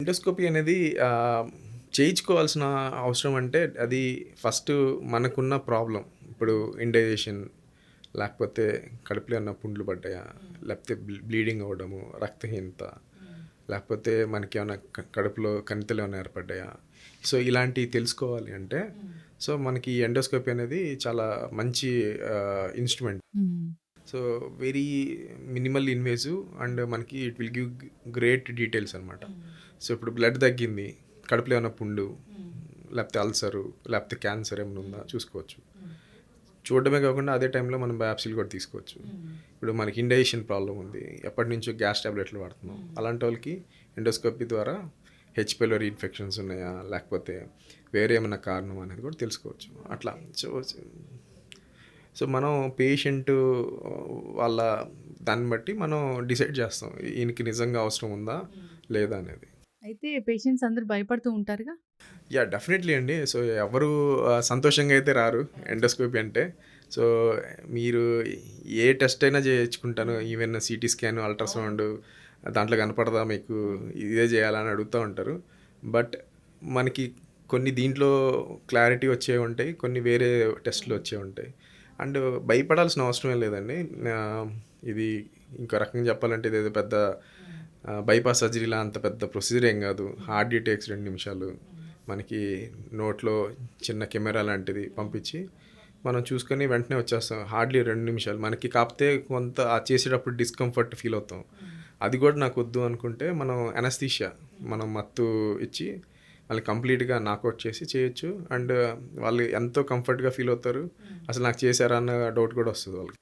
Endoscopy అనేది చేయించుకోవాల్సిన అవసరం అంటే అది ఫస్ట్ మనకున్న ప్రాబ్లం. ఇప్పుడు ఇండైజెషన్ లేకపోతే కడుపులో ఏమన్నా పుండ్లు పడ్డాయా? లేకపోతే బ్లీడింగ్ అవ్వడము, రక్తహీనత, లేకపోతే మనకేమన్నా కడుపులో కణితులు ఏమైనా ఏర్పడ్డాయా? సో, ఇలాంటివి తెలుసుకోవాలి అంటే సో, మనకి ఎండోస్కోపీ అనేది చాలా మంచి instrument. Hmm. So, very minimal invasive and మనకి it will give great details అనమాట. సో, ఇప్పుడు బ్లడ్ తగ్గింది, కడుపులో ఏమన్నా పుండు, లేకపోతే అల్సరు, లేకపోతే క్యాన్సర్ ఏమైనా ఉందా చూసుకోవచ్చు. చూడడమే కాకుండా అదే టైంలో మనం బయాప్సీలు కూడా తీసుకోవచ్చు. ఇప్పుడు మనకి ఇండైజెషన్ ప్రాబ్లం ఉంది, ఎప్పటినుంచో గ్యాస్ టాబ్లెట్లు వాడుతున్నాం. అలాంటి వాళ్ళకి ఎండోస్కోపీ ద్వారా హెచ్ పైలోరీ ఇన్ఫెక్షన్స్ ఉన్నాయా, లేకపోతే వేరే ఏమైనా కారణం అనేది కూడా తెలుసుకోవచ్చు. అట్లా సో మనం పేషెంట్ వాళ్ళ దాన్ని బట్టి మనం డిసైడ్ చేస్తాం. ఈయనకి నిజంగా అవసరం ఉందా? లేదా అనేది. అయితే పేషెంట్స్ అందరూ భయపడుతూ ఉంటారుగా? యాహ్! డెఫినెట్‌లీ అండి. సో ఎవరు సంతోషంగా అయితే రారు ఎండోస్కోపీ అంటే. సో మీరు ఏ టెస్ట్ అయినా చేయించుకుంటాను. ఈవెన్ సీటీ స్కాన్, అల్ట్రాసౌండ్ దాంట్లో కనపడదా మీకు? ఇదే చేయాలా అని అడుగుతా ఉంటారు. బట్ మనకి కొన్ని దీంట్లో క్లారిటీ వచ్చేవి ఉంటాయి. కొన్ని వేరే టెస్ట్‌లు వచ్చేవి ఉంటాయి. అండ్ భయపడాల్సిన అవసరమే లేదండి. ఇది ఇంకో రకంగా చెప్పాలంటే ఇదేదో పెద్ద బైపాస్ సర్జరీలా అంత పెద్ద ప్రొసీజర్ ఏం కాదు. హార్ట్‌బీట్ టేక్స్ 2 నిమిషాలు. మనకి నోట్లో చిన్న కెమెరా లాంటిది పంపించి మనం చూసుకొని వెంటనే వచ్చేస్తాం. హార్డ్‌లీ 2 నిమిషాలు. మనకి కాకపోతే కొంత చేసేటప్పుడు డిస్కంఫర్ట్ ఫీల్ అవుతాం. అది కూడా నాకొద్దు అనుకుంటే మనం అనస్థీషియా మనం మత్తు ఇచ్చి వాళ్ళని కంప్లీట్‌గా నాకౌట్ చేసి చేయొచ్చు. అండ్ వాళ్ళు ఎంతో కంఫర్ట్‌గా ఫీల్ అవుతారు. అసలు నాకు చేశారా అన్న డౌట్ కూడా వస్తది వాళ్ళకి.